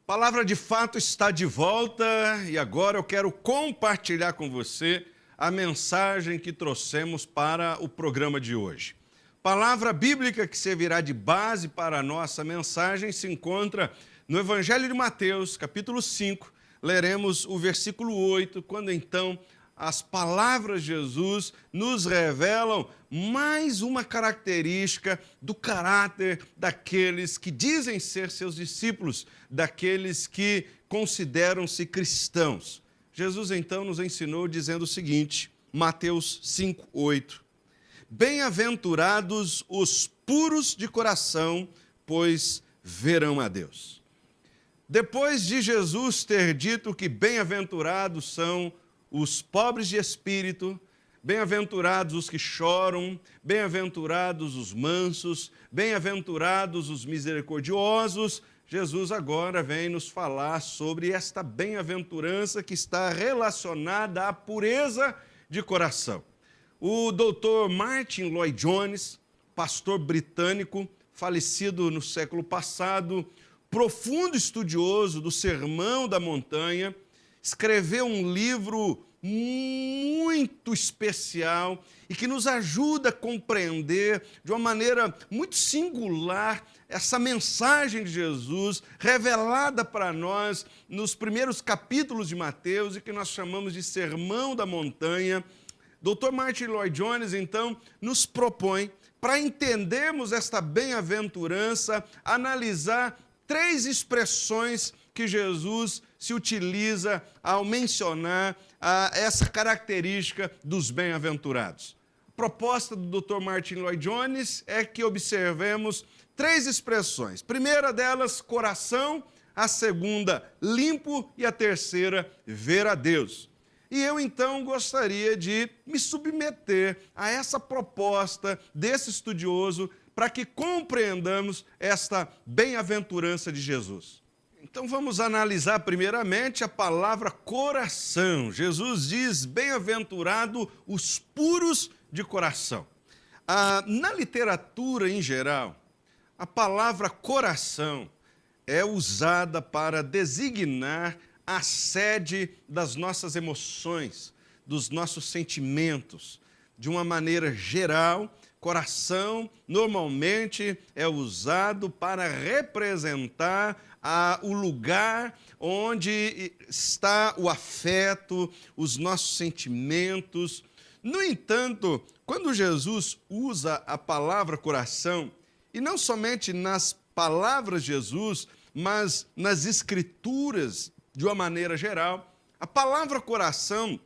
Palavra de Fato está de volta e agora eu quero compartilhar com você a mensagem que trouxemos para o programa de hoje. Palavra bíblica que servirá de base para a nossa mensagem se encontra no Evangelho de Mateus, capítulo 5. Leremos o versículo 8, quando então as palavras de Jesus nos revelam mais uma característica do caráter daqueles que dizem ser seus discípulos, daqueles que consideram-se cristãos. Jesus então nos ensinou dizendo o seguinte, Mateus 5, 8. Bem-aventurados os puros de coração, pois verão a Deus. Depois de Jesus ter dito que bem-aventurados são os pobres de espírito, bem-aventurados os que choram, bem-aventurados os mansos, bem-aventurados os misericordiosos, Jesus agora vem nos falar sobre esta bem-aventurança que está relacionada à pureza de coração. O doutor Martin Lloyd-Jones, pastor britânico, falecido no século passado, profundo estudioso do Sermão da Montanha, escreveu um livro muito especial e que nos ajuda a compreender de uma maneira muito singular essa mensagem de Jesus revelada para nós nos primeiros capítulos de Mateus e que nós chamamos de Sermão da Montanha. Dr. Martin Lloyd-Jones, então, nos propõe, para entendermos esta bem-aventurança, analisar 3 expressões que Jesus se utiliza ao mencionar essa característica dos bem-aventurados. A proposta do Dr. Martin Lloyd-Jones é que observemos 3 expressões. A primeira delas, coração, a segunda, limpo e a terceira, ver a Deus. E eu, então, gostaria de me submeter a essa proposta desse estudioso para que compreendamos esta bem-aventurança de Jesus. Então vamos analisar primeiramente a palavra coração. Jesus diz, bem-aventurado os puros de coração. Na literatura em geral, a palavra coração é usada para designar a sede das nossas emoções, dos nossos sentimentos. De uma maneira geral, coração normalmente é usado para representar o lugar onde está o afeto, os nossos sentimentos. No entanto, quando Jesus usa a palavra coração, e não somente nas palavras de Jesus, mas nas Escrituras de uma maneira geral, a palavra coração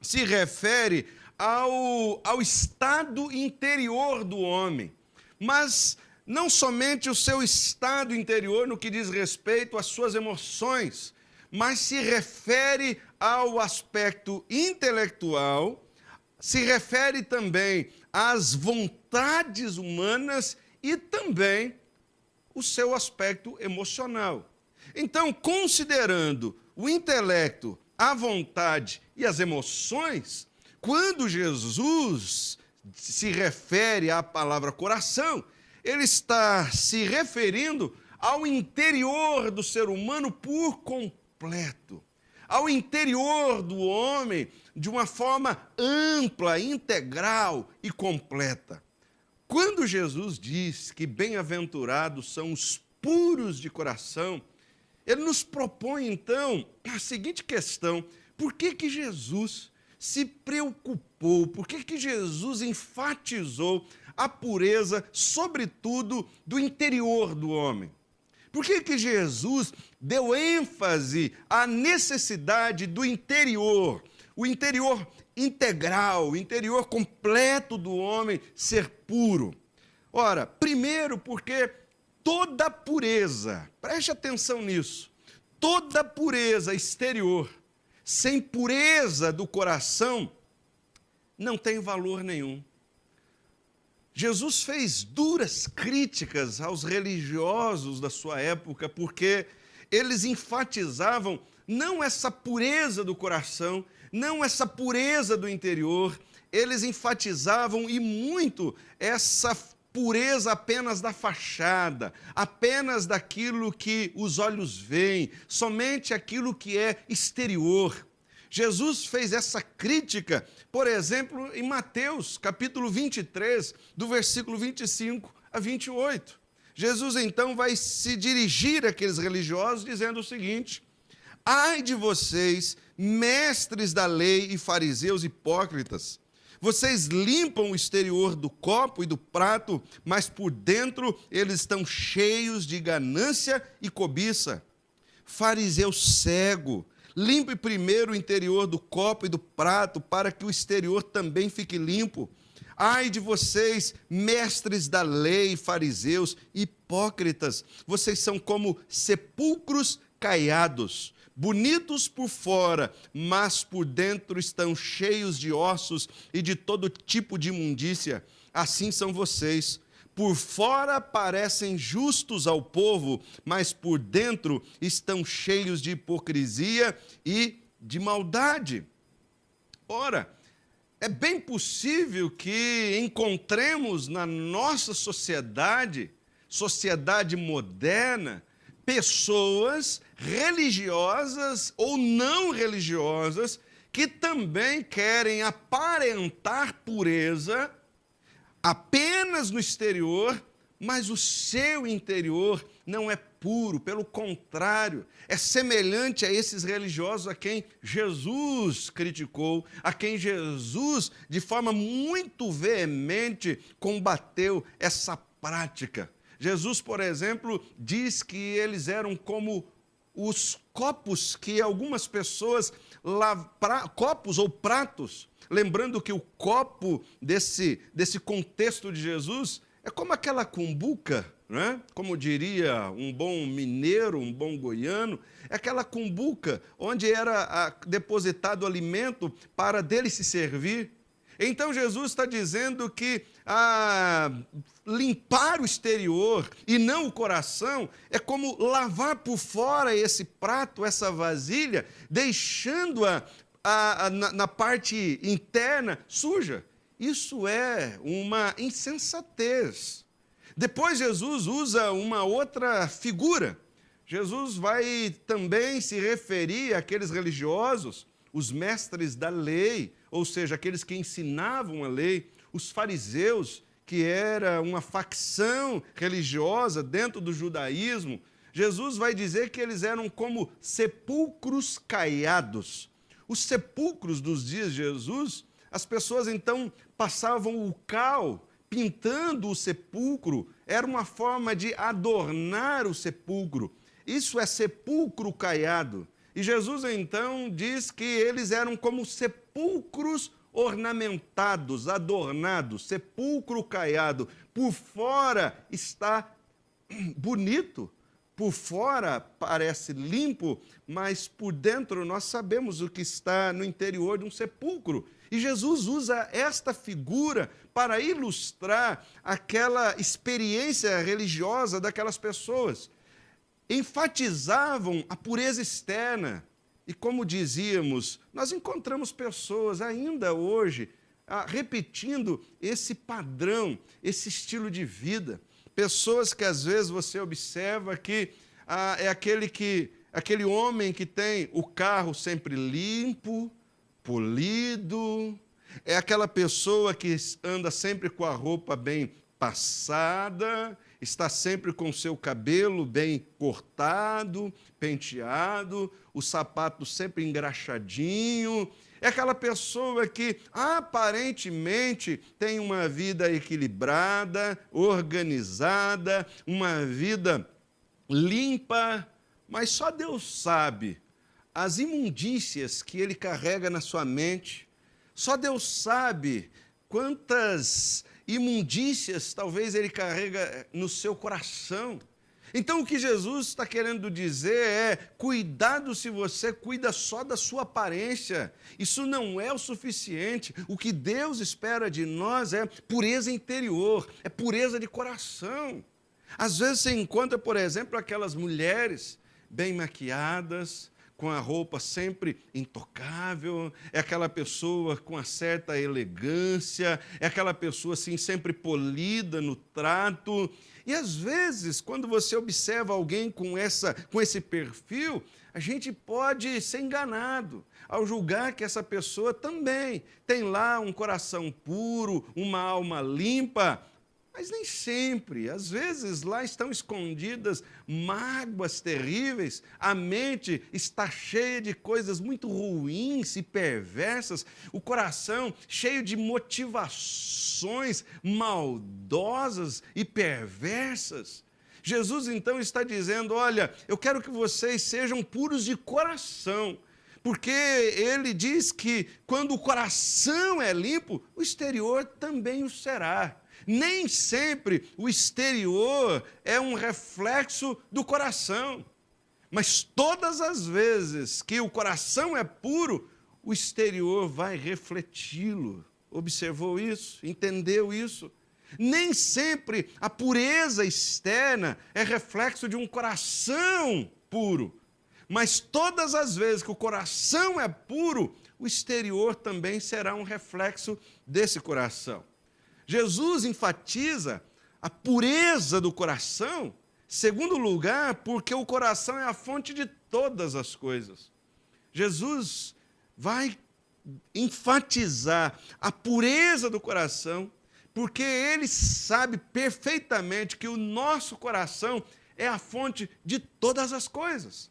se refere ao estado interior do homem, mas não somente o seu estado interior no que diz respeito às suas emoções, mas se refere ao aspecto intelectual, se refere também às vontades humanas e também o seu aspecto emocional. Então, considerando o intelecto, a vontade e as emoções, quando Jesus se refere à palavra coração, ele está se referindo ao interior do ser humano por completo, ao interior do homem de uma forma ampla, integral e completa. Quando Jesus diz que bem-aventurados são os puros de coração, ele nos propõe então a seguinte questão: por que Jesus se preocupou, por que Jesus enfatizou a pureza, sobretudo, do interior do homem? Por que Jesus deu ênfase à necessidade do interior, o interior integral, o interior completo do homem ser puro? Ora, primeiro porque toda pureza, preste atenção nisso, toda pureza exterior, sem pureza do coração, não tem valor nenhum. Jesus fez duras críticas aos religiosos da sua época, porque eles enfatizavam não essa pureza do coração, não essa pureza do interior, eles enfatizavam e muito essa pureza apenas da fachada, apenas daquilo que os olhos veem, somente aquilo que é exterior. Jesus fez essa crítica, por exemplo, em Mateus, capítulo 23, do versículo 25 a 28. Jesus, então, vai se dirigir àqueles religiosos dizendo o seguinte: ai de vocês, mestres da lei e fariseus hipócritas, vocês limpam o exterior do copo e do prato, mas por dentro eles estão cheios de ganância e cobiça. Fariseu cego, limpe primeiro o interior do copo e do prato, para que o exterior também fique limpo. Ai de vocês, mestres da lei, fariseus, hipócritas, vocês são como sepulcros caiados, bonitos por fora, mas por dentro estão cheios de ossos e de todo tipo de imundícia. Assim são vocês. Por fora parecem justos ao povo, mas por dentro estão cheios de hipocrisia e de maldade. Ora, é bem possível que encontremos na nossa sociedade moderna, pessoas religiosas ou não religiosas que também querem aparentar pureza apenas no exterior, mas o seu interior não é puro, pelo contrário, é semelhante a esses religiosos a quem Jesus criticou, a quem Jesus, de forma muito veemente, combateu essa prática. Jesus, por exemplo, diz que eles eram como os copos que algumas pessoas, copos ou pratos, lembrando que o copo desse contexto de Jesus é como aquela cumbuca, né? Como diria um bom mineiro, um bom goiano, é aquela cumbuca onde era depositado alimento para dele se servir. Então Jesus está dizendo que limpar o exterior e não o coração é como lavar por fora esse prato, essa vasilha, deixando-a na parte interna suja. Isso é uma insensatez. Depois Jesus usa uma outra figura. Jesus vai também se referir àqueles religiosos, os mestres da lei, ou seja, aqueles que ensinavam a lei, os fariseus, que era uma facção religiosa dentro do judaísmo. Jesus vai dizer que eles eram como sepulcros caiados. Os sepulcros dos dias de Jesus, as pessoas então passavam o cal pintando o sepulcro, era uma forma de adornar o sepulcro. Isso é sepulcro caiado. E Jesus então diz que eles eram como sepulcros ornamentados, adornados, sepulcro caiado. Por fora está bonito, por fora parece limpo, mas por dentro nós sabemos o que está no interior de um sepulcro. E Jesus usa esta figura para ilustrar aquela experiência religiosa daquelas pessoas. Enfatizavam a pureza externa. E como dizíamos, nós encontramos pessoas ainda hoje repetindo esse padrão, esse estilo de vida. Pessoas que às vezes você observa que é aquele homem que tem o carro sempre limpo, polido, é aquela pessoa que anda sempre com a roupa bem passada, está sempre com o seu cabelo bem cortado, penteado, o sapato sempre engraxadinho. É aquela pessoa que aparentemente tem uma vida equilibrada, organizada, uma vida limpa, mas só Deus sabe as imundícias que ele carrega na sua mente. Só Deus sabe quantas imundícias talvez ele carrega no seu coração. Então o que Jesus está querendo dizer é: cuidado se você cuida só da sua aparência. Isso não é o suficiente. O que Deus espera de nós é pureza interior, é pureza de coração. Às vezes você encontra, por exemplo, aquelas mulheres bem maquiadas, com a roupa sempre intocável, é aquela pessoa com uma certa elegância, é aquela pessoa assim sempre polida no trato. E às vezes, quando você observa alguém com esse perfil, a gente pode ser enganado ao julgar que essa pessoa também tem lá um coração puro, uma alma limpa. Mas nem sempre, às vezes lá estão escondidas mágoas terríveis, a mente está cheia de coisas muito ruins e perversas, o coração cheio de motivações maldosas e perversas. Jesus então está dizendo, olha, eu quero que vocês sejam puros de coração, porque ele diz que quando o coração é limpo, o exterior também o será. Nem sempre o exterior é um reflexo do coração, mas todas as vezes que o coração é puro, o exterior vai refleti-lo. Observou isso? Entendeu isso? Nem sempre a pureza externa é reflexo de um coração puro, mas todas as vezes que o coração é puro, o exterior também será um reflexo desse coração. Jesus enfatiza a pureza do coração, segundo lugar, porque o coração é a fonte de todas as coisas. Jesus vai enfatizar a pureza do coração, porque ele sabe perfeitamente que o nosso coração é a fonte de todas as coisas.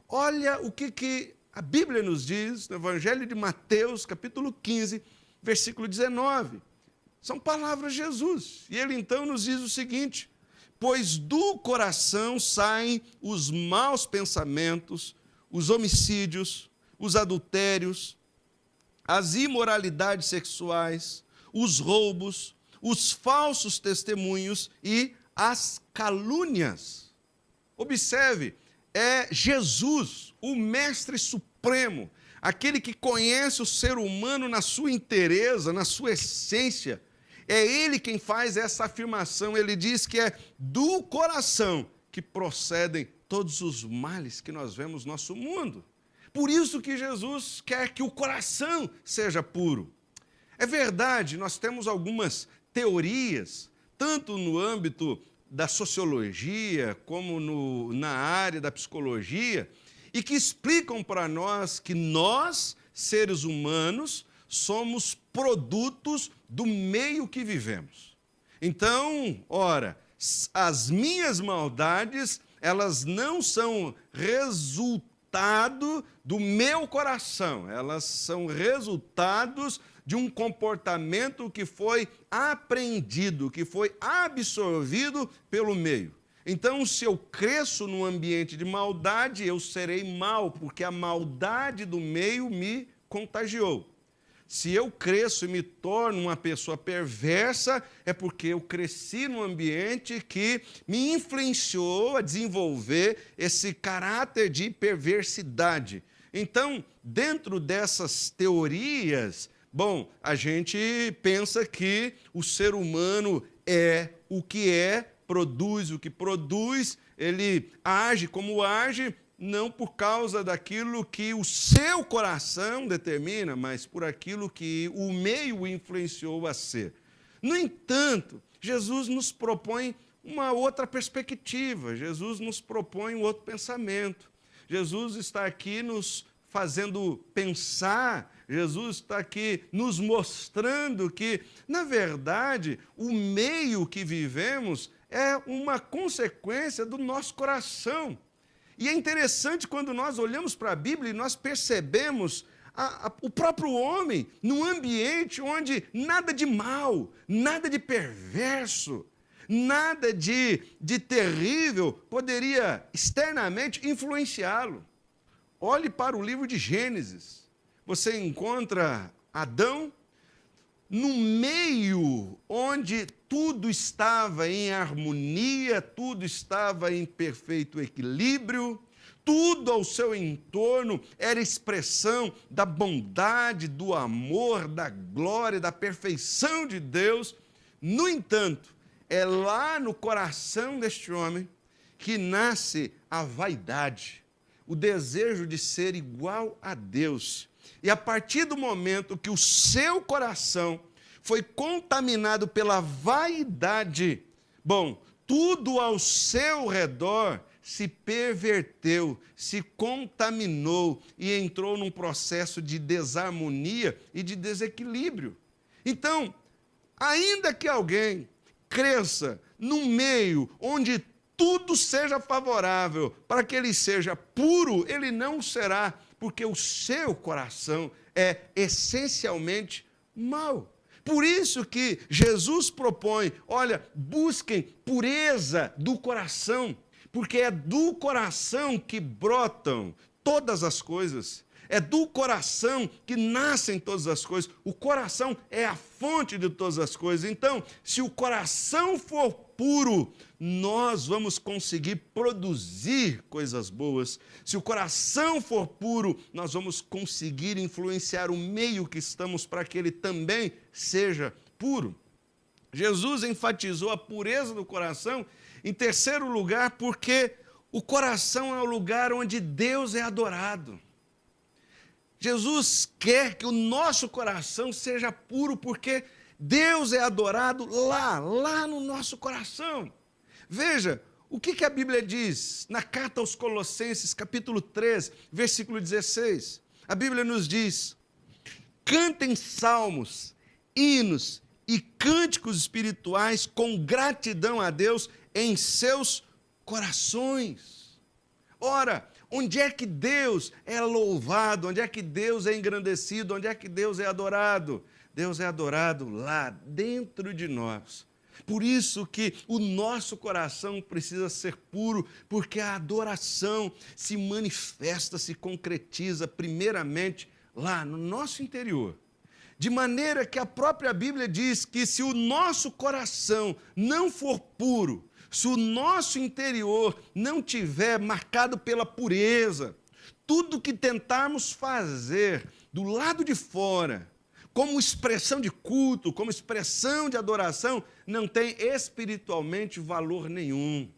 Olha o que a Bíblia nos diz no Evangelho de Mateus, capítulo 15, versículo 19. São palavras de Jesus. E ele então nos diz o seguinte: pois do coração saem os maus pensamentos, os homicídios, os adultérios, as imoralidades sexuais, os roubos, os falsos testemunhos e as calúnias. Observe, é Jesus, o Mestre Supremo, aquele que conhece o ser humano na sua inteireza, na sua essência. É ele quem faz essa afirmação. Ele diz que é do coração que procedem todos os males que nós vemos no nosso mundo. Por isso que Jesus quer que o coração seja puro. É verdade, nós temos algumas teorias, tanto no âmbito da sociologia, como na área da psicologia, e que explicam para nós que nós, seres humanos, somos produtos do meio que vivemos. Então, ora, as minhas maldades, elas não são resultado do meu coração, elas são resultados de um comportamento que foi aprendido, que foi absorvido pelo meio. Então, se eu cresço num ambiente de maldade, eu serei mal, porque a maldade do meio me contagiou. Se eu cresço e me torno uma pessoa perversa, é porque eu cresci num ambiente que me influenciou a desenvolver esse caráter de perversidade. Então, dentro dessas teorias, bom, a gente pensa que o ser humano é o que é, produz o que produz, ele age como age, não por causa daquilo que o seu coração determina, mas por aquilo que o meio o influenciou a ser. No entanto, Jesus nos propõe uma outra perspectiva, Jesus nos propõe um outro pensamento. Jesus está aqui nos fazendo pensar, Jesus está aqui nos mostrando que, na verdade, o meio que vivemos é uma consequência do nosso coração. E é interessante quando nós olhamos para a Bíblia e nós percebemos o próprio homem num ambiente onde nada de mal, nada de perverso, nada de terrível poderia externamente influenciá-lo. Olhe para o livro de Gênesis. Você encontra Adão no meio onde tudo estava em harmonia, tudo estava em perfeito equilíbrio, tudo ao seu entorno era expressão da bondade, do amor, da glória, da perfeição de Deus. No entanto, é lá no coração deste homem que nasce a vaidade. o desejo de ser igual a Deus. E a partir do momento que o seu coração foi contaminado pela vaidade, tudo ao seu redor se perverteu, se contaminou e entrou num processo de desarmonia e de desequilíbrio. Então, ainda que alguém cresça num meio onde tudo seja favorável para que ele seja puro, ele não será, porque o seu coração é essencialmente mau. Por isso que Jesus propõe, olha, busquem pureza do coração, porque é do coração que brotam todas as coisas. É do coração que nascem todas as coisas. O coração é a fonte de todas as coisas. Então, se o coração for puro, nós vamos conseguir produzir coisas boas. Se o coração for puro, nós vamos conseguir influenciar o meio que estamos para que ele também seja puro. Jesus enfatizou a pureza do coração, em terceiro lugar, porque o coração é o lugar onde Deus é adorado. Jesus quer que o nosso coração seja puro, porque Deus é adorado lá no nosso coração. Veja, o que a Bíblia diz na carta aos Colossenses, capítulo 3, versículo 16. A Bíblia nos diz: cantem salmos, hinos e cânticos espirituais com gratidão a Deus em seus corações. Ora, onde é que Deus é louvado? Onde é que Deus é engrandecido? Onde é que Deus é adorado? Deus é adorado lá dentro de nós. Por isso que o nosso coração precisa ser puro, porque a adoração se manifesta, se concretiza primeiramente lá no nosso interior. De maneira que a própria Bíblia diz que se o nosso coração não for puro, se o nosso interior não tiver marcado pela pureza, tudo que tentarmos fazer do lado de fora, como expressão de culto, como expressão de adoração, não tem espiritualmente valor nenhum.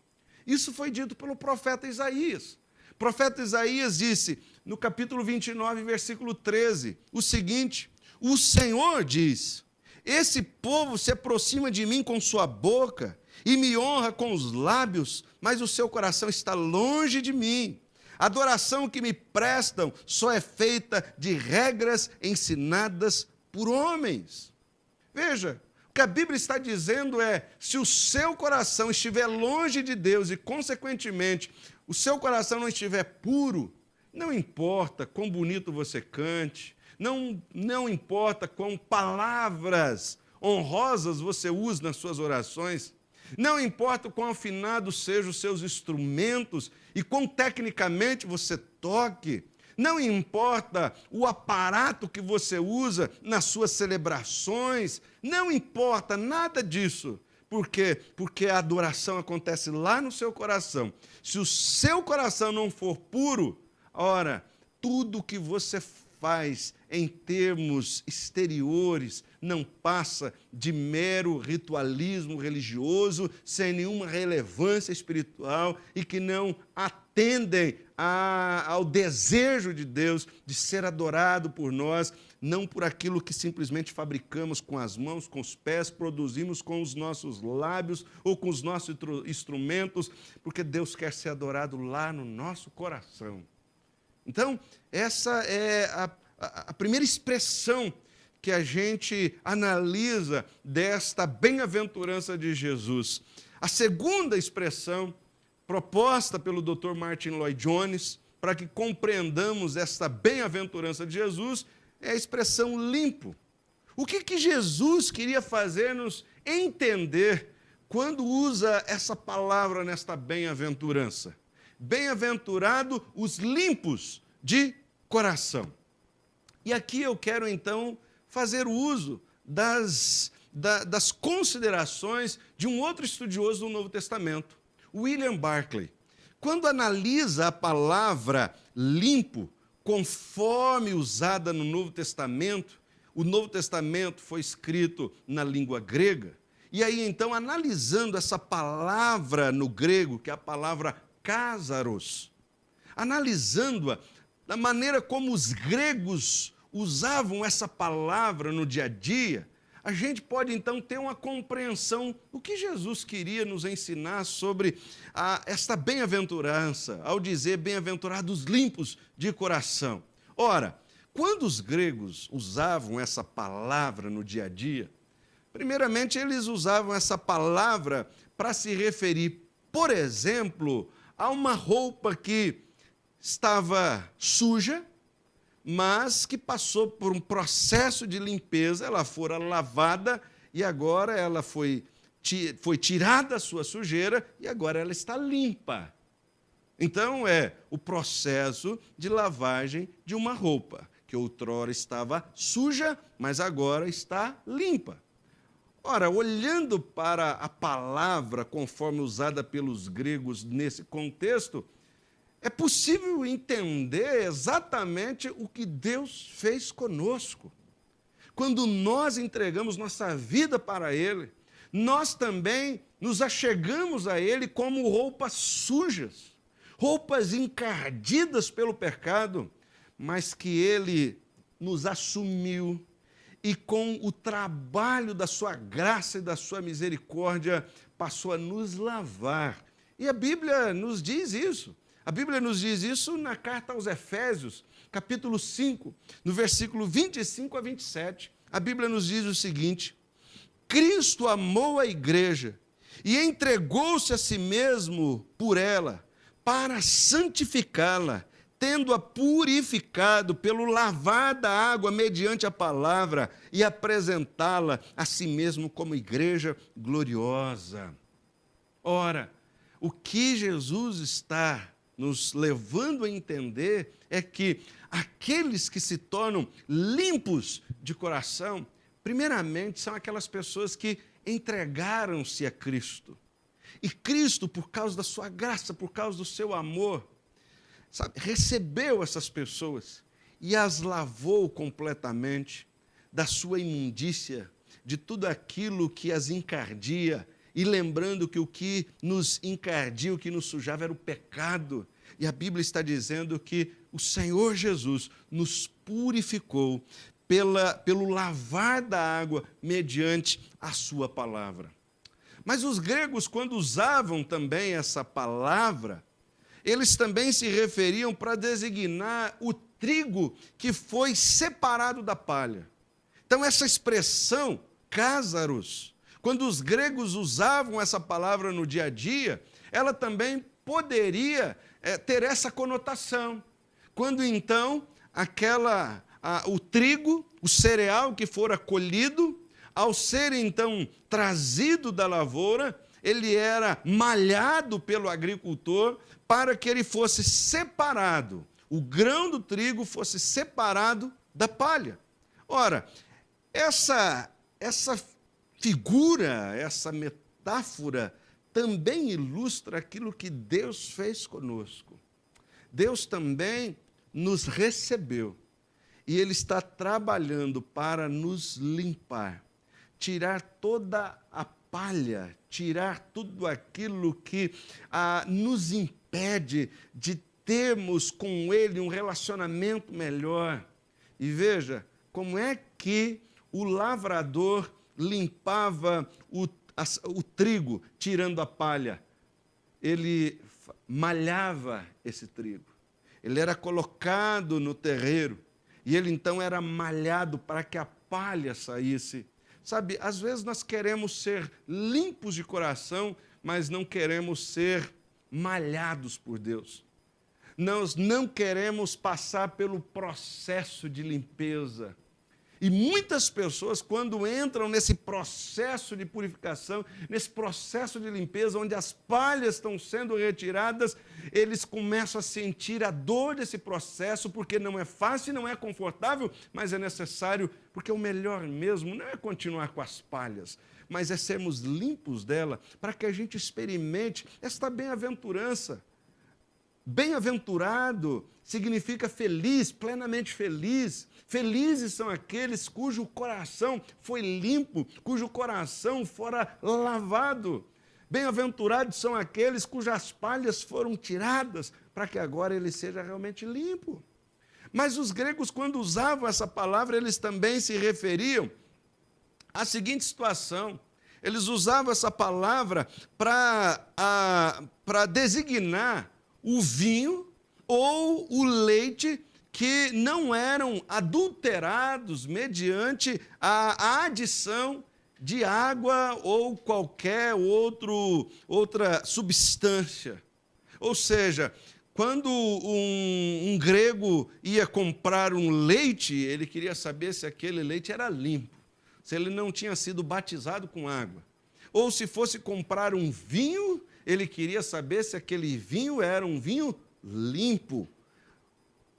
Isso foi dito pelo profeta Isaías. O profeta Isaías disse, no capítulo 29, versículo 13, o seguinte: o Senhor diz, esse povo se aproxima de mim com sua boca e me honra com os lábios, mas o seu coração está longe de mim. A adoração que me prestam só é feita de regras ensinadas por homens. Veja, o que a Bíblia está dizendo é, se o seu coração estiver longe de Deus e, consequentemente, o seu coração não estiver puro, não importa quão bonito você cante, não importa quão palavras honrosas você use nas suas orações, não importa o quão afinados sejam os seus instrumentos e quão tecnicamente você toque, não importa o aparato que você usa nas suas celebrações, não importa nada disso. Por quê? Porque a adoração acontece lá no seu coração. Se o seu coração não for puro, ora, tudo que você faz em termos exteriores não passa de mero ritualismo religioso, sem nenhuma relevância espiritual e que não atendem ao desejo de Deus de ser adorado por nós, não por aquilo que simplesmente fabricamos com as mãos, com os pés, produzimos com os nossos lábios ou com os nossos instrumentos, porque Deus quer ser adorado lá no nosso coração. Então, essa é a primeira expressão que a gente analisa desta bem-aventurança de Jesus. A segunda expressão, proposta pelo Dr. Martin Lloyd-Jones, para que compreendamos esta bem-aventurança de Jesus, é a expressão limpo. O que Jesus queria fazer-nos entender quando usa essa palavra nesta bem-aventurança? Bem-aventurado os limpos de coração. E aqui eu quero, então, fazer uso das considerações de um outro estudioso do Novo Testamento, William Barclay. Quando analisa a palavra limpo, conforme usada no Novo Testamento, o Novo Testamento foi escrito na língua grega, e aí, então, analisando essa palavra no grego, que é a palavra cásaros, analisando-a da maneira como os gregos usavam essa palavra no dia a dia, a gente pode então ter uma compreensão do que Jesus queria nos ensinar sobre esta bem-aventurança, ao dizer bem-aventurados limpos de coração. Ora, quando os gregos usavam essa palavra no dia a dia, primeiramente eles usavam essa palavra para se referir, por exemplo, a uma roupa que estava suja, mas que passou por um processo de limpeza, ela fora lavada e agora ela foi tirada a sua sujeira e agora ela está limpa. Então, é o processo de lavagem de uma roupa, que outrora estava suja, mas agora está limpa. Ora, olhando para a palavra conforme usada pelos gregos nesse contexto, é possível entender exatamente o que Deus fez conosco. Quando nós entregamos nossa vida para Ele, nós também nos achegamos a Ele como roupas sujas, roupas encardidas pelo pecado, mas que Ele nos assumiu e com o trabalho da sua graça e da sua misericórdia passou a nos lavar. E a Bíblia nos diz isso. A Bíblia nos diz isso na carta aos Efésios, capítulo 5, no versículo 25 a 27. A Bíblia nos diz o seguinte: Cristo amou a igreja e entregou-se a si mesmo por ela, para santificá-la, tendo-a purificado pelo lavar da água mediante a palavra e apresentá-la a si mesmo como igreja gloriosa. Ora, o que Jesus está nos levando a entender é que aqueles que se tornam limpos de coração, primeiramente, são aquelas pessoas que entregaram-se a Cristo. E Cristo, por causa da sua graça, por causa do seu amor, recebeu essas pessoas e as lavou completamente da sua imundícia, de tudo aquilo que as encardia, e lembrando que o que nos encardia, o que nos sujava era o pecado. E a Bíblia está dizendo que o Senhor Jesus nos purificou pelo lavar da água mediante a sua palavra. Mas os gregos, quando usavam também essa palavra, eles também se referiam para designar o trigo que foi separado da palha. Então, essa expressão, cásaros, quando os gregos usavam essa palavra no dia a dia, ela também poderia ter essa conotação. Quando então o trigo, o cereal que fora colhido, ao ser então trazido da lavoura, ele era malhado pelo agricultor para que ele fosse separado, o grão do trigo fosse separado da palha. Ora, essa figura, essa metáfora, também ilustra aquilo que Deus fez conosco. Deus também nos recebeu e Ele está trabalhando para nos limpar, tirar toda a palha, tirar tudo aquilo que nos impede de termos com Ele um relacionamento melhor. E veja como é que o lavrador limpava o trigo, tirando a palha. Ele malhava esse trigo. Ele era colocado no terreiro e ele então era malhado para que a palha saísse. Sabe, às vezes nós queremos ser limpos de coração, mas não queremos ser malhados por Deus. Nós não queremos passar pelo processo de limpeza. E muitas pessoas, quando entram nesse processo de purificação, nesse processo de limpeza, onde as palhas estão sendo retiradas, eles começam a sentir a dor desse processo, porque não é fácil, não é confortável, mas é necessário, porque o melhor mesmo não é continuar com as palhas, mas é sermos limpos dela, para que a gente experimente esta bem-aventurança. Bem-aventurado significa feliz, plenamente feliz. Felizes são aqueles cujo coração foi limpo, cujo coração fora lavado. Bem-aventurados são aqueles cujas palhas foram tiradas, para que agora ele seja realmente limpo. Mas os gregos, quando usavam essa palavra, eles também se referiam à seguinte situação. Eles usavam essa palavra para designar o vinho ou o leite que não eram adulterados mediante a adição de água ou qualquer outra substância. Ou seja, quando um grego ia comprar um leite, ele queria saber se aquele leite era limpo, se ele não tinha sido batizado com água. Ou se fosse comprar um vinho, ele queria saber se aquele vinho era um vinho limpo.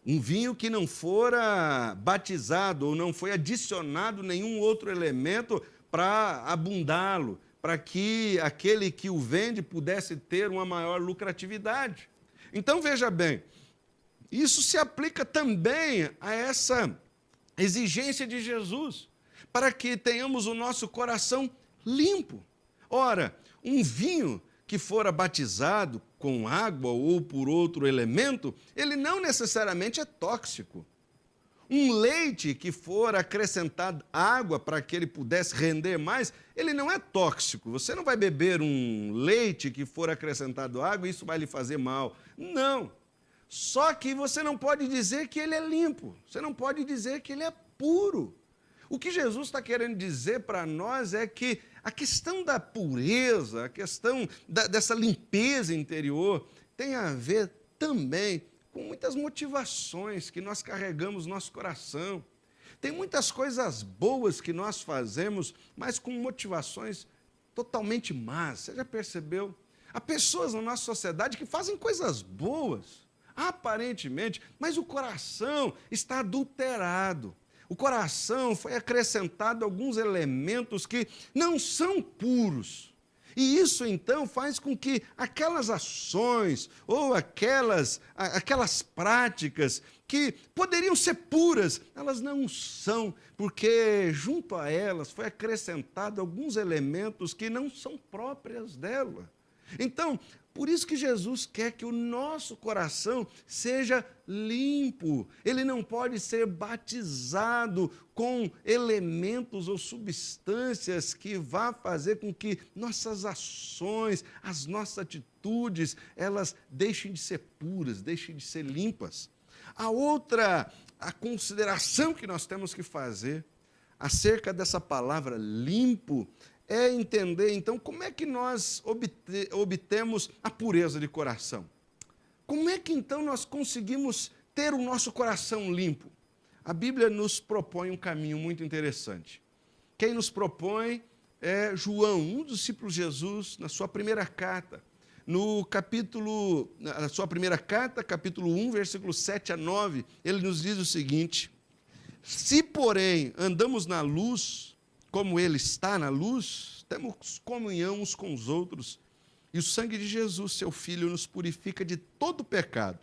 Um vinho que não fora batizado ou não foi adicionado nenhum outro elemento para abundá-lo, para que aquele que o vende pudesse ter uma maior lucratividade. Então, veja bem, isso se aplica também a essa exigência de Jesus, para que tenhamos o nosso coração limpo. Ora, um vinho que fora batizado com água ou por outro elemento, ele não necessariamente é tóxico. Um leite que for acrescentado água para que ele pudesse render mais, ele não é tóxico. Você não vai beber um leite que for acrescentado água e isso vai lhe fazer mal. Não. Só que você não pode dizer que ele é limpo. Você não pode dizer que ele é puro. O que Jesus está querendo dizer para nós é que a questão da pureza, a questão dessa limpeza interior, tem a ver também com muitas motivações que nós carregamos no nosso coração. Tem muitas coisas boas que nós fazemos, mas com motivações totalmente más. Você já percebeu? Há pessoas na nossa sociedade que fazem coisas boas, aparentemente, mas o coração está adulterado. O coração foi acrescentado alguns elementos que não são puros. E isso, então, faz com que aquelas ações ou aquelas práticas que poderiam ser puras, elas não são, porque junto a elas foi acrescentado alguns elementos que não são próprias dela. Então, por isso que Jesus quer que o nosso coração seja limpo. Ele não pode ser batizado com elementos ou substâncias que vá fazer com que nossas ações, as nossas atitudes, elas deixem de ser puras, deixem de ser limpas. A consideração que nós temos que fazer acerca dessa palavra limpo é entender, então, como é que nós obtemos a pureza de coração. Como é que, então, nós conseguimos ter o nosso coração limpo? A Bíblia nos propõe um caminho muito interessante. Quem nos propõe é João, um dos discípulos de Jesus, na sua primeira carta. Na sua primeira carta, capítulo 1, versículos 7 a 9, ele nos diz o seguinte: se, porém, andamos na luz, como ele está na luz, temos comunhão uns com os outros, e o sangue de Jesus, seu Filho, nos purifica de todo pecado.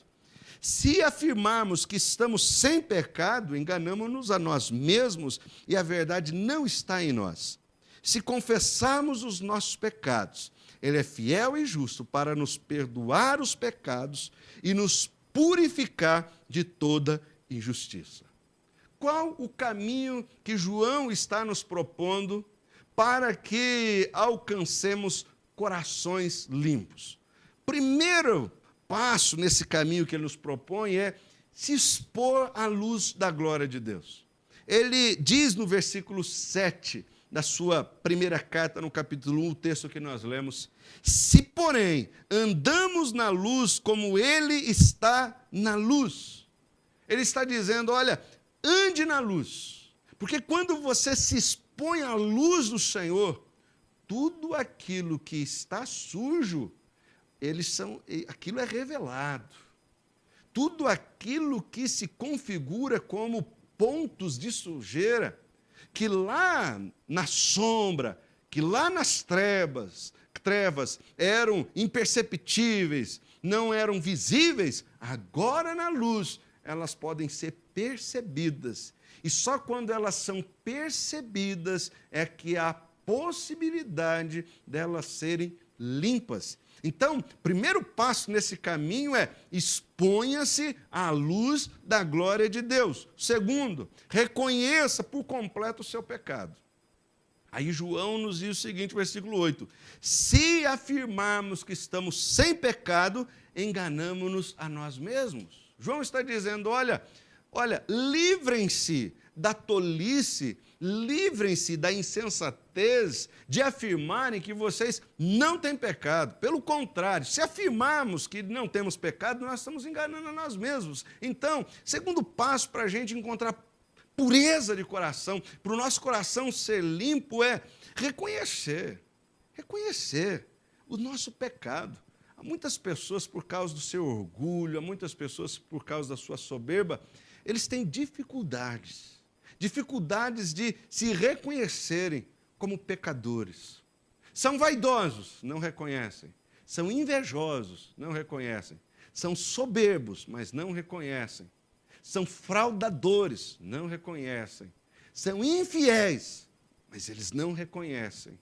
Se afirmarmos que estamos sem pecado, enganamos-nos a nós mesmos e a verdade não está em nós. Se confessarmos os nossos pecados, ele é fiel e justo para nos perdoar os pecados e nos purificar de toda injustiça. Qual o caminho que João está nos propondo para que alcancemos corações limpos? Primeiro passo nesse caminho que ele nos propõe é se expor à luz da glória de Deus. Ele diz no versículo 7 da sua primeira carta, no capítulo 1, o texto que nós lemos: se, porém, andamos na luz como ele está na luz. Ele está dizendo, olha, ande na luz, porque quando você se expõe à luz do Senhor, tudo aquilo que está sujo, aquilo é revelado. Tudo aquilo que se configura como pontos de sujeira, que lá na sombra, que lá nas trevas eram imperceptíveis, não eram visíveis, agora na luz elas podem ser percebidas. E só quando elas são percebidas é que há possibilidade delas serem limpas. Então, primeiro passo nesse caminho é exponha-se à luz da glória de Deus. Segundo, reconheça por completo o seu pecado. Aí João nos diz o seguinte, versículo 8: se afirmarmos que estamos sem pecado, enganamo-nos a nós mesmos. João está dizendo, olha, livrem-se da tolice, livrem-se da insensatez de afirmarem que vocês não têm pecado. Pelo contrário, se afirmarmos que não temos pecado, nós estamos enganando a nós mesmos. Então, segundo passo para a gente encontrar pureza de coração, para o nosso coração ser limpo, é reconhecer o nosso pecado. Há muitas pessoas, por causa do seu orgulho, há muitas pessoas, por causa da sua soberba, eles têm dificuldades de se reconhecerem como pecadores. São vaidosos, não reconhecem. São invejosos, não reconhecem. São soberbos, mas não reconhecem. São fraudadores, não reconhecem. São infiéis, mas eles não reconhecem.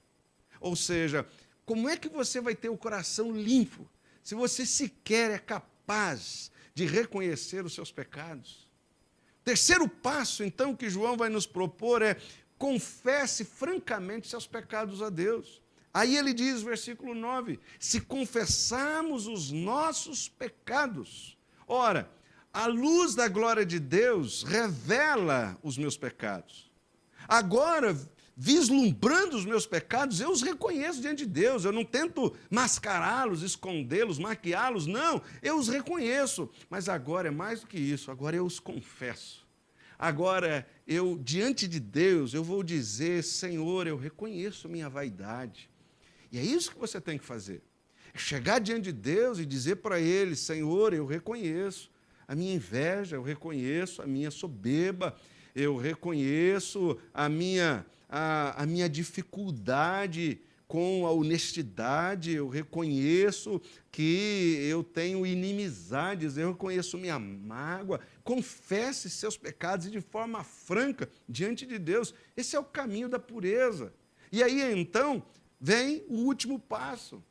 Ou seja, como é que você vai ter o coração limpo se você sequer é capaz de reconhecer os seus pecados? Terceiro passo, então, que João vai nos propor é confesse francamente seus pecados a Deus. Aí ele diz, versículo 9, se confessarmos os nossos pecados. Ora, a luz da glória de Deus revela os meus pecados. Agora, vislumbrando os meus pecados, eu os reconheço diante de Deus. Eu não tento mascará-los, escondê-los, maquiá-los, não. Eu os reconheço. Mas agora é mais do que isso, agora eu os confesso. Agora, diante de Deus, eu vou dizer, Senhor, eu reconheço minha vaidade. E é isso que você tem que fazer. É chegar diante de Deus e dizer para Ele, Senhor, eu reconheço a minha inveja, eu reconheço a minha soberba, eu reconheço a minha dificuldade com a honestidade, eu reconheço que eu tenho inimizades, eu reconheço minha mágoa. Confesse seus pecados e de forma franca diante de Deus. Esse é o caminho da pureza. E aí, então, vem o último passo.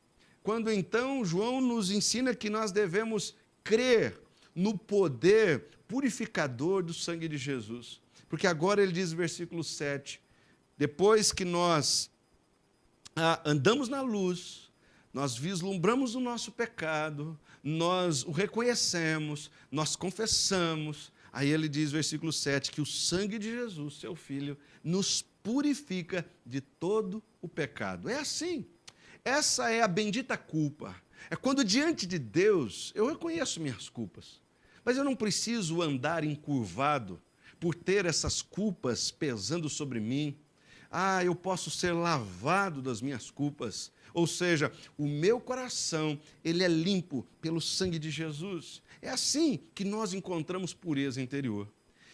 Quando, então, João nos ensina que nós devemos crer no poder purificador do sangue de Jesus. Porque agora ele diz no versículo 7, depois que nós andamos na luz, nós vislumbramos o nosso pecado, nós o reconhecemos, nós confessamos. Aí ele diz, versículo 7, que o sangue de Jesus, seu Filho, nos purifica de todo o pecado. É assim. Essa é a bendita culpa. É quando diante de Deus eu reconheço minhas culpas, mas eu não preciso andar encurvado por ter essas culpas pesando sobre mim. Eu posso ser lavado das minhas culpas. Ou seja, o meu coração, ele é limpo pelo sangue de Jesus. É assim que nós encontramos pureza interior.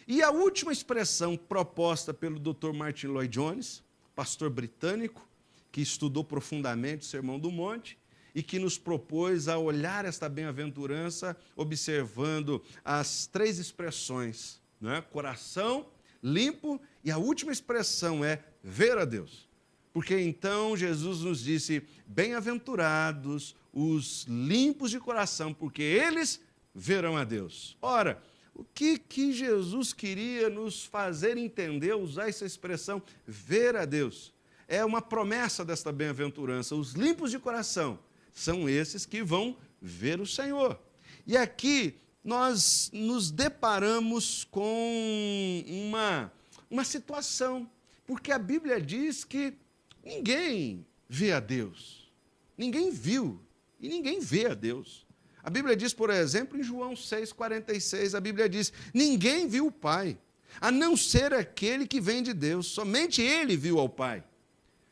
E a última expressão proposta pelo Dr. Martin Lloyd-Jones, pastor britânico, que estudou profundamente o Sermão do Monte e que nos propôs a olhar esta bem-aventurança observando as três expressões, né? Coração limpo, e a última expressão é ver a Deus. Porque então Jesus nos disse, bem-aventurados os limpos de coração, porque eles verão a Deus. Ora, o que Jesus queria nos fazer entender, usar essa expressão, ver a Deus? É uma promessa desta bem-aventurança. Os limpos de coração são esses que vão ver o Senhor. E aqui nós nos deparamos com uma situação, porque a Bíblia diz que ninguém vê a Deus. Ninguém viu e ninguém vê a Deus. A Bíblia diz, por exemplo, em João 6,46, a Bíblia diz, ninguém viu o Pai, a não ser aquele que vem de Deus, somente ele viu ao Pai.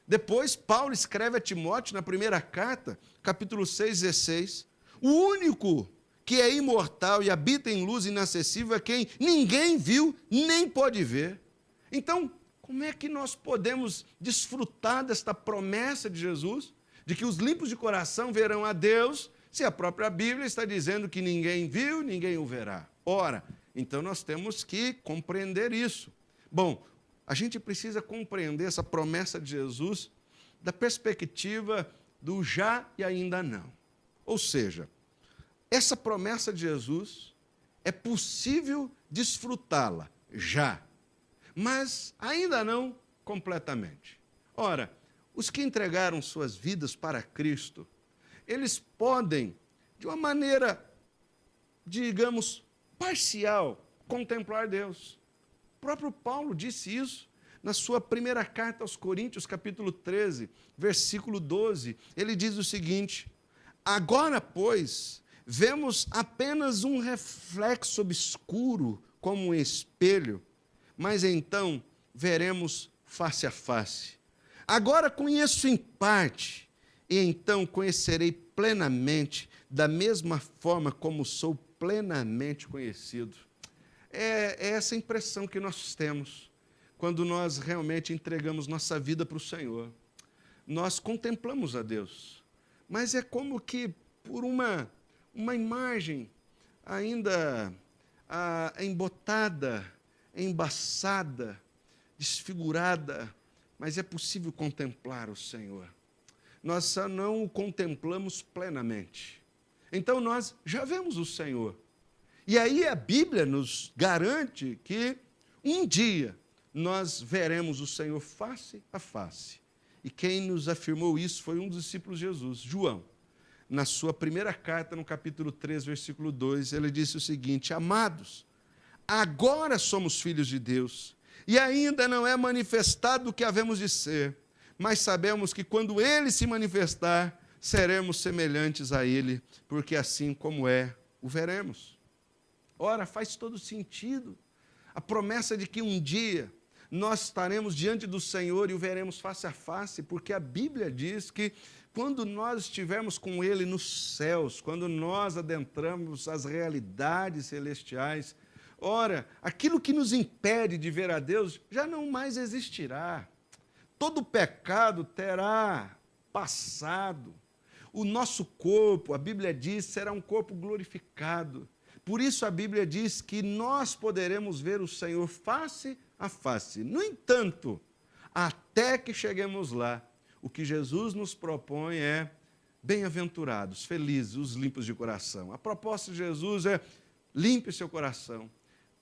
Depois, Paulo escreve a Timóteo, na primeira carta, capítulo 6,16, o único que é imortal e habita em luz inacessível é quem ninguém viu, nem pode ver. Então, como é que nós podemos desfrutar desta promessa de Jesus, de que os limpos de coração verão a Deus, se a própria Bíblia está dizendo que ninguém viu, ninguém o verá? Ora, então nós temos que compreender isso. Bom, a gente precisa compreender essa promessa de Jesus da perspectiva do já e ainda não. Ou seja, essa promessa de Jesus é possível desfrutá-la já, mas ainda não completamente. Ora, os que entregaram suas vidas para Cristo, eles podem, de uma maneira, digamos, parcial, contemplar Deus. O próprio Paulo disse isso na sua primeira carta aos Coríntios, capítulo 13, versículo 12. Ele diz o seguinte: agora, pois, vemos apenas um reflexo obscuro como um espelho, mas então veremos face a face. Agora conheço em parte, e então conhecerei plenamente, da mesma forma como sou plenamente conhecido. É essa impressão que nós temos quando nós realmente entregamos nossa vida para o Senhor. Nós contemplamos a Deus, mas é como que por uma imagem ainda embotada, embaçada, desfigurada, mas é possível contemplar o Senhor. Nós só não o contemplamos plenamente. Então nós já vemos o Senhor. E aí a Bíblia nos garante que um dia nós veremos o Senhor face a face. E quem nos afirmou isso foi um dos discípulos de Jesus, João. Na sua primeira carta, no capítulo 3, versículo 2, ele disse o seguinte: amados, agora somos filhos de Deus, e ainda não é manifestado o que havemos de ser, mas sabemos que quando Ele se manifestar, seremos semelhantes a Ele, porque assim como é, o veremos. Ora, faz todo sentido a promessa de que um dia nós estaremos diante do Senhor e o veremos face a face, porque a Bíblia diz que quando nós estivermos com Ele nos céus, quando nós adentramos as realidades celestiais, ora, aquilo que nos impede de ver a Deus já não mais existirá. Todo pecado terá passado. O nosso corpo, a Bíblia diz, será um corpo glorificado. Por isso a Bíblia diz que nós poderemos ver o Senhor face a face. No entanto, até que cheguemos lá, o que Jesus nos propõe é: bem-aventurados, felizes, os limpos de coração. A proposta de Jesus é: limpe seu coração,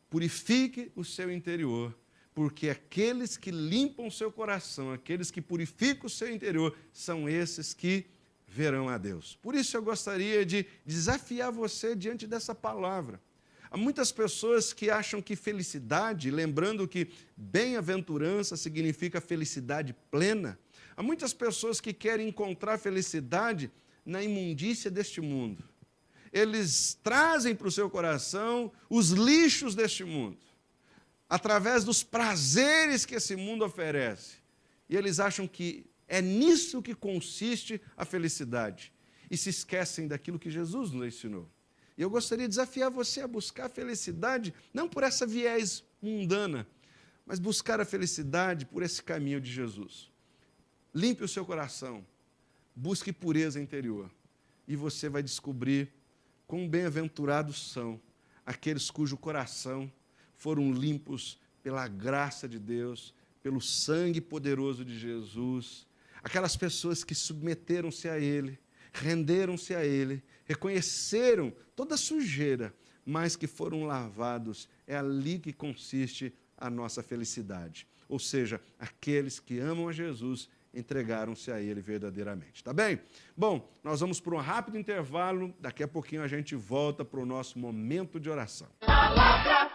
purifique o seu interior, porque aqueles que limpam o seu coração, aqueles que purificam o seu interior, são esses que verão a Deus. Por isso eu gostaria de desafiar você diante dessa palavra. Há muitas pessoas que acham que felicidade, lembrando que bem-aventurança significa felicidade plena, há muitas pessoas que querem encontrar felicidade na imundícia deste mundo. Eles trazem para o seu coração os lixos deste mundo, através dos prazeres que esse mundo oferece. E eles acham que é nisso que consiste a felicidade. E se esquecem daquilo que Jesus nos ensinou. E eu gostaria de desafiar você a buscar a felicidade, não por essa viés mundana, mas buscar a felicidade por esse caminho de Jesus. Limpe o seu coração, busque pureza interior, e você vai descobrir quão bem-aventurados são aqueles cujo coração foram limpos pela graça de Deus, pelo sangue poderoso de Jesus, aquelas pessoas que submeteram-se a Ele, renderam-se a Ele, reconheceram toda a sujeira, mas que foram lavados. É ali que consiste a nossa felicidade. Ou seja, aqueles que amam a Jesus entregaram-se a Ele verdadeiramente. Tá bem? Bom, nós vamos para um rápido intervalo. Daqui a pouquinho a gente volta para o nosso momento de oração. Palavra